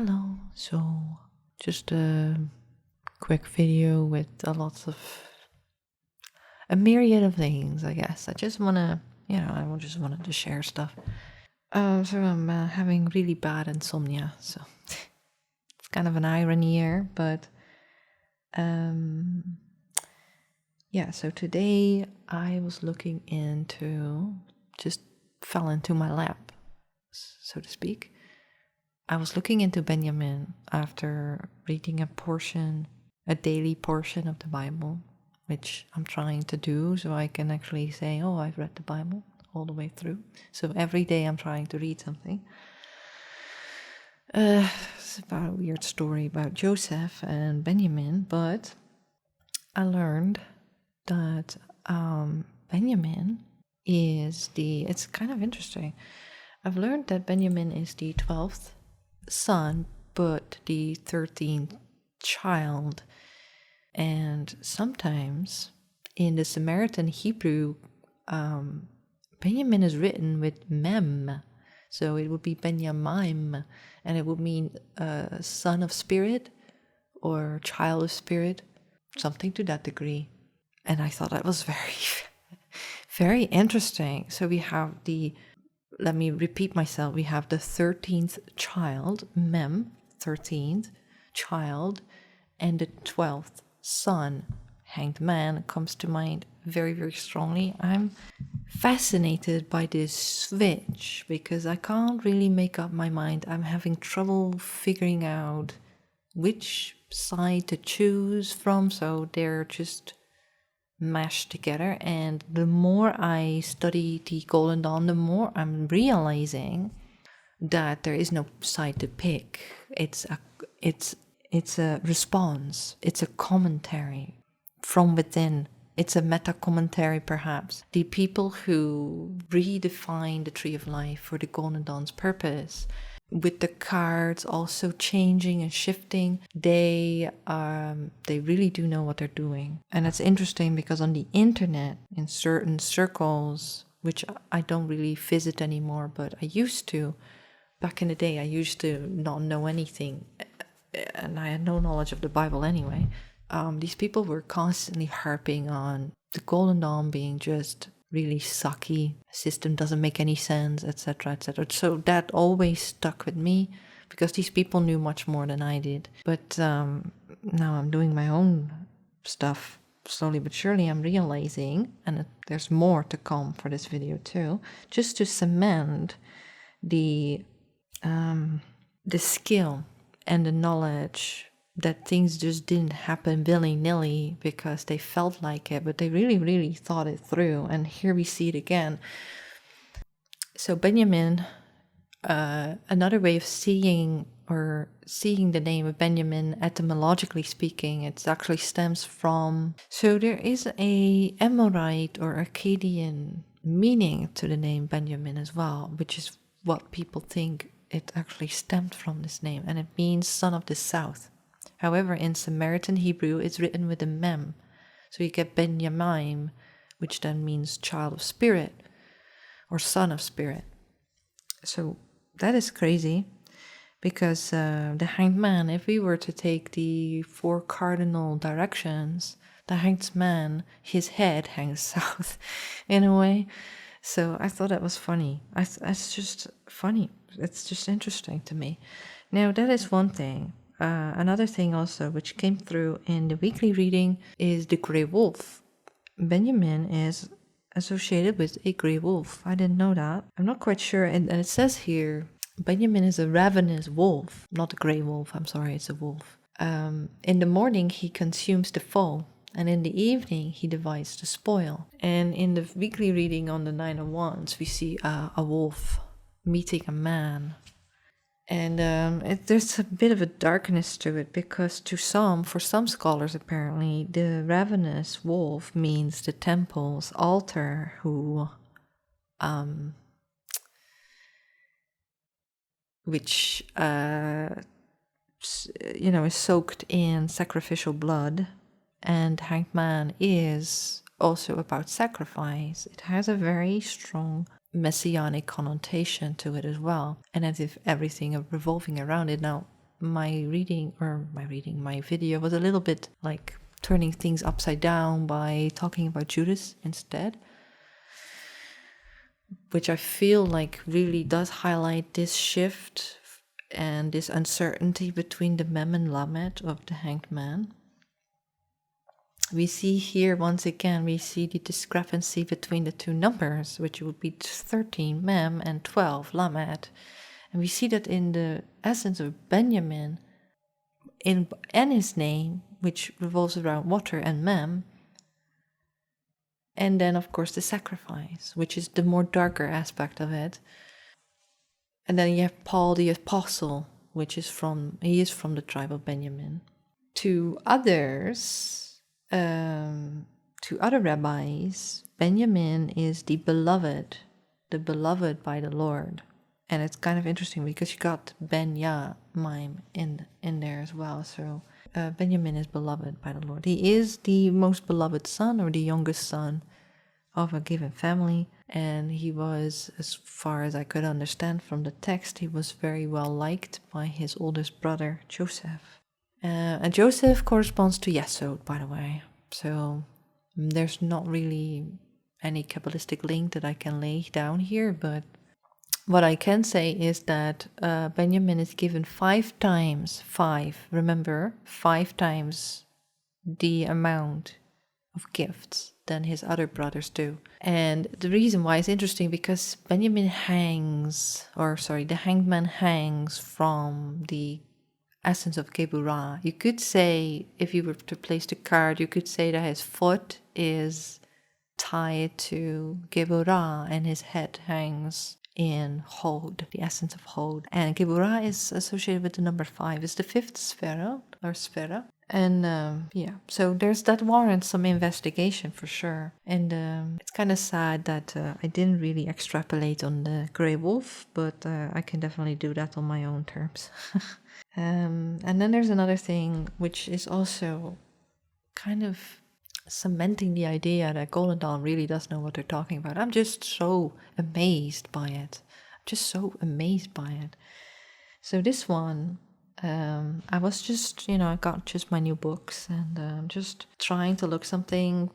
Hello. So, just a quick video with a myriad of things, I guess. I just just wanted to share stuff. So I'm having really bad insomnia. So it's kind of an irony here, but yeah. So today I was fell into my lap, so to speak. I was looking into Benjamin after reading a daily portion of the Bible, which I'm trying to do so I can actually say, oh, I've read the Bible all the way through. So every day I'm trying to read something. It's about a weird story about Joseph and Benjamin, but I learned that Benjamin it's kind of interesting. I've learned that Benjamin is the 12th son, but the 13th child. And sometimes in the Samaritan Hebrew, Benjamin is written with mem. So it would be Benjamin, and it would mean son of spirit or child of spirit, something to that degree. And I thought that was very, very interesting. So we have let me repeat myself. We have the 13th child, mem, 13th child, and the 12th son, hanged man, comes to mind very, very strongly. I'm fascinated by this switch because I can't really make up my mind. I'm having trouble figuring out which side to choose from, so they're just mashed together. And the more I study the Golden Dawn, the more I'm realizing that there is no side to pick. It's a response. It's a commentary from within. It's a meta commentary, perhaps. The people who redefine the Tree of Life for the Golden Dawn's purpose, with the cards also changing and shifting, they really do know what they're doing. And it's interesting because on the internet, in certain circles, which I don't really visit anymore, but I used to, back in the day, I used to not know anything, and I had no knowledge of the Bible anyway. These people were constantly harping on the Golden Dawn being just really sucky, system doesn't make any sense, etc., etc. So that always stuck with me because these people knew much more than I did. But now I'm doing my own stuff slowly but surely. I'm realizing, and there's more to come for this video too, just to cement the skill and the knowledge that things just didn't happen willy-nilly because they felt like it, but they really, really thought it through. And here we see it again. So Benjamin, another way of seeing the name of Benjamin, etymologically speaking, it actually stems from, so there is a Amorite or Akkadian meaning to the name Benjamin as well, which is what people think it actually stemmed from, this name, and it means son of the south. However, in Samaritan Hebrew, it's written with a mem. So you get Benjamin, which then means child of spirit or son of spirit. So that is crazy because the hanged man, if we were to take the 4 cardinal directions, the hanged man, his head hangs south in a way. So I thought that was funny. It's just funny. It's just interesting to me. Now, that is one thing. Another thing also which came through in the weekly reading is the grey wolf. Benjamin is associated with a grey wolf. I didn't know that. I'm not quite sure. And it says here, Benjamin is a ravenous wolf, not a grey wolf. I'm sorry, it's a wolf. In the morning, he consumes the foe, and in the evening, he divides the spoil. And in the weekly reading on the 9 of Wands, we see a wolf meeting a man. And there's a bit of a darkness to it because for some scholars apparently, the ravenous wolf means the temple's altar which is soaked in sacrificial blood, and hanged man is also about sacrifice. It has a very strong messianic connotation to it as well, and as if everything revolving around it. Now, my video was a little bit like turning things upside down by talking about Judas instead, which I feel like really does highlight this shift and this uncertainty between the Mem and Lamed of the Hanged Man. We see here, once again, we see the discrepancy between the two numbers, which would be 13 Mem and 12 Lamed. And we see that in the essence of Benjamin, and his name, which revolves around water and Mem. And then, of course, the sacrifice, which is the more darker aspect of it. And then you have Paul the Apostle, which is from the tribe of Benjamin. To other rabbis, Benjamin is the beloved by the Lord. And it's kind of interesting because you got Ben-Ya-Mime in there as well. So Benjamin is beloved by the Lord. He is the most beloved son, or the youngest son of a given family. And he was, as far as I could understand from the text, he was very well liked by his oldest brother, Joseph. And Joseph corresponds to Yesod, by the way. So there's not really any Kabbalistic link that I can lay down here, but what I can say is that Benjamin is given 5 times the amount of gifts than his other brothers do. And the reason why is interesting because the hanged man hangs from the essence of Geburah. You could say, if you were to place the card, you could say that his foot is tied to Geburah and his head hangs in Hod, the essence of Hod. And Geburah is associated with the number 5. It's the 5th sphera. And so that warrants some investigation for sure. And it's kind of sad that I didn't really extrapolate on the Grey Wolf, but I can definitely do that on my own terms. And then there's another thing which is also kind of cementing the idea that Golden Dawn really does know what they're talking about. I'm just so amazed by it. So this one, I was just, I got just my new books and just trying to look something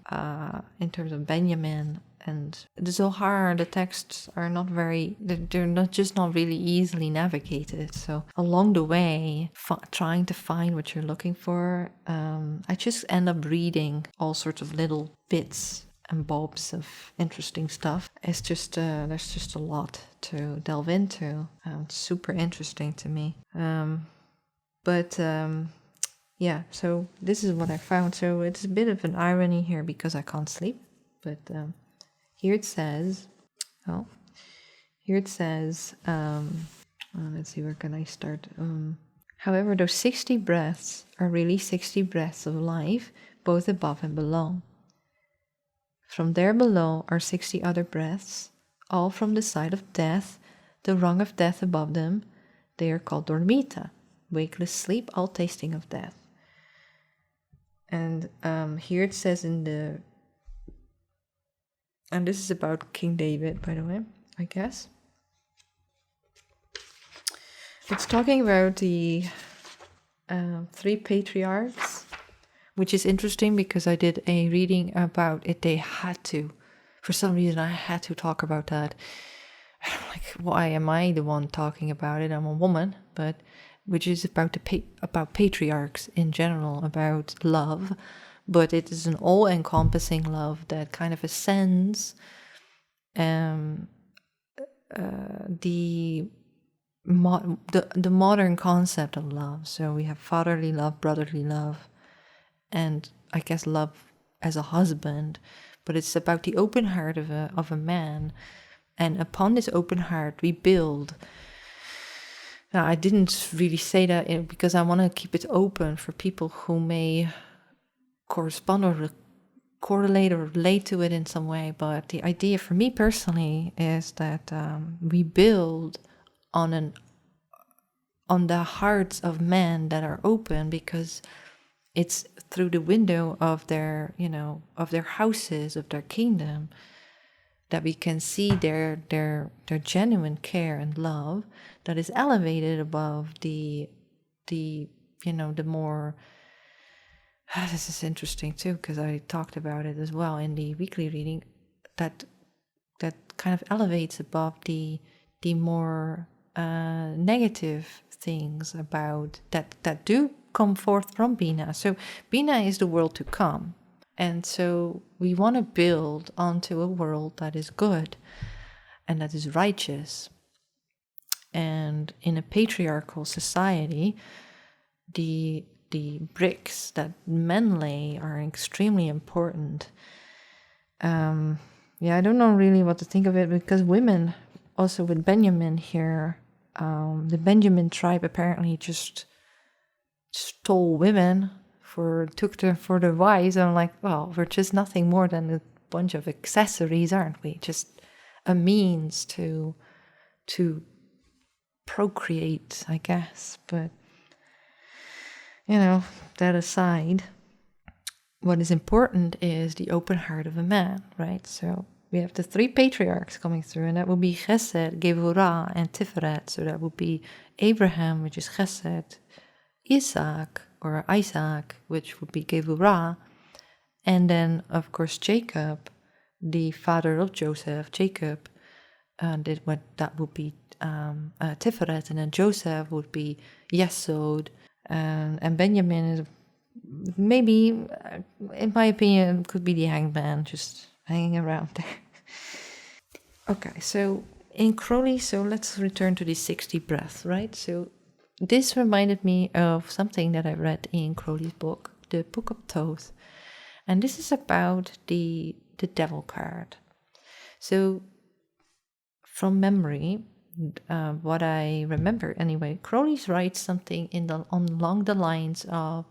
in terms of Benjamin. And the Zohar, the texts are not they're not really easily navigated. So along the way, trying to find what you're looking for, I just end up reading all sorts of little bits and bobs of interesting stuff. It's just, there's just a lot to delve into. It's super interesting to me. So this is what I found. So it's a bit of an irony here because I can't sleep, but here it says, let's see, where can I start? However, those 60 breaths are really 60 breaths of life, both above and below. From there below are 60 other breaths, all from the side of death, the rung of death above them. They are called dormita, wakeless sleep, all tasting of death. And here it says and this is about King David, by the way, I guess. It's talking about the 3 patriarchs, which is interesting because I did a reading about it. For some reason, I had to talk about that. Like, why am I the one talking about it? I'm a woman, but which is about about patriarchs in general, about love. But it is an all-encompassing love that kind of ascends the modern concept of love. So we have fatherly love, brotherly love, and I guess love as a husband. But it's about the open heart of a man, and upon this open heart we build. Now, I didn't really say that because I want to keep it open for people who may correspond or correlate or relate to it in some way. But the idea for me personally is that we build on the hearts of men that are open, because it's through the window of their houses, of their kingdom, that we can see their genuine care and love that is elevated above the the more. This is interesting too, because I talked about it as well in the weekly reading. That kind of elevates above the more negative things about that do come forth from Bina. So Bina is the world to come, and so we want to build onto a world that is good and that is righteous. And in a patriarchal society, the bricks that men lay are extremely important. I don't know really what to think of it, because women, also with Benjamin here, the Benjamin tribe apparently just stole women, took them for their wives. I'm like, well, we're just nothing more than a bunch of accessories, aren't we? Just a means to procreate, I guess. But that aside, what is important is the open heart of a man, right? So we have the three patriarchs coming through, and that would be Chesed, Gevurah, and Tiferet. So that would be Abraham, which is Chesed, Isaac, which would be Gevurah, and then, of course, Jacob, the father of Joseph, Jacob, that would be Tiferet, and then Joseph would be Yesod, and Benjamin is maybe, in my opinion, could be the hanged man, just hanging around there. Okay, so in Crowley, so let's return to the 60 breath, right? So this reminded me of something that I read in Crowley's book, the Book of Thoth, and this is about the devil card. So from memory, what I remember anyway, Crowley writes something along the lines of,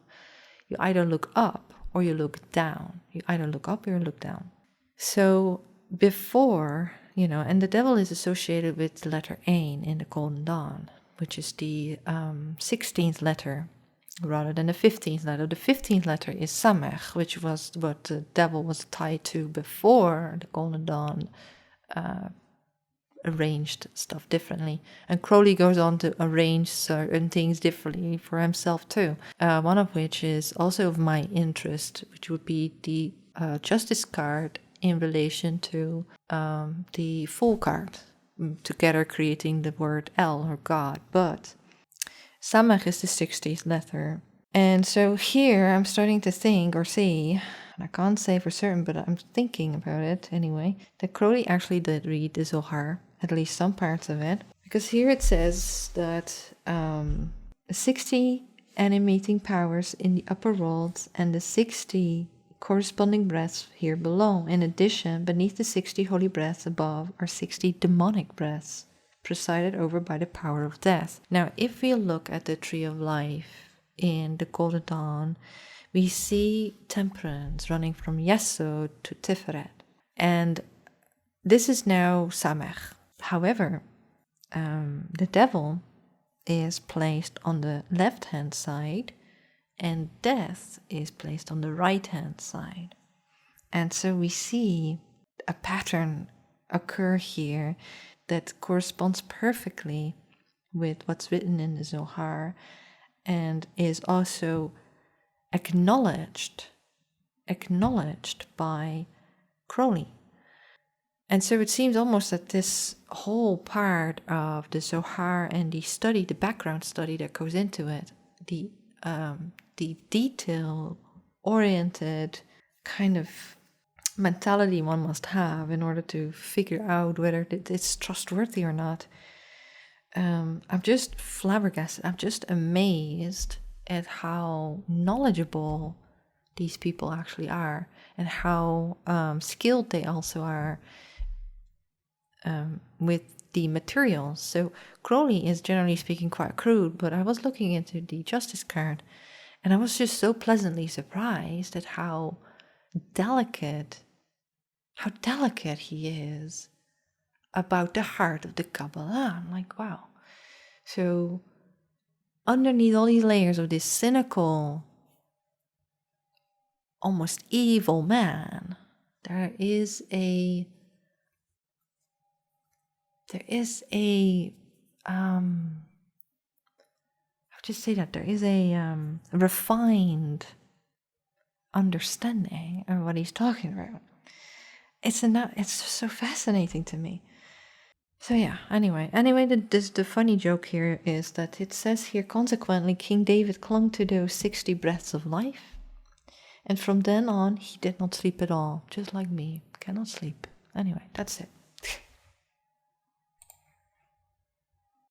you either look up or you look down. You either look up or you look down. So before, and the devil is associated with the letter Ain in the Golden Dawn, which is the 16th letter rather than the 15th letter. The 15th letter is Samech, which was what the devil was tied to before the Golden Dawn arranged stuff differently. And Crowley goes on to arrange certain things differently for himself too. One of which is also of my interest, which would be the Justice card in relation to the Fool card, together creating the word El, or God. But Samech is the 60th letter. And so here I'm starting to think or see, and I can't say for certain, but I'm thinking about it anyway, that Crowley actually did read the Zohar, at least some parts of it. Because here it says that 60 animating powers in the upper worlds and the 60 corresponding breaths here below. In addition, beneath the 60 holy breaths above are 60 demonic breaths, presided over by the power of death. Now, if we look at the Tree of Life in the Golden Dawn, we see Temperance running from Yesod to Tiferet. And this is now Samech. However, the devil is placed on the left-hand side and death is placed on the right-hand side. And so we see a pattern occur here that corresponds perfectly with what's written in the Zohar and is also acknowledged by Crowley. And so it seems almost that this whole part of the Zohar and the study, the background study that goes into it, the detail-oriented kind of mentality one must have in order to figure out whether it's trustworthy or not. I'm just flabbergasted. I'm just amazed at how knowledgeable these people actually are and how skilled they also are with the materials. So Crowley is generally speaking quite crude, but I was looking into the Justice card and I was just so pleasantly surprised at how delicate he is about the heart of the Kabbalah. I'm like, wow. So underneath all these layers of this cynical, almost evil man, there is a how just say that there is a refined understanding of what he's talking about. It's so fascinating to me. So yeah, anyway, the funny joke here is that it says here, consequently, King David clung to those 60 breaths of life, and from then on, he did not sleep at all, just like me, cannot sleep. Anyway, that's it.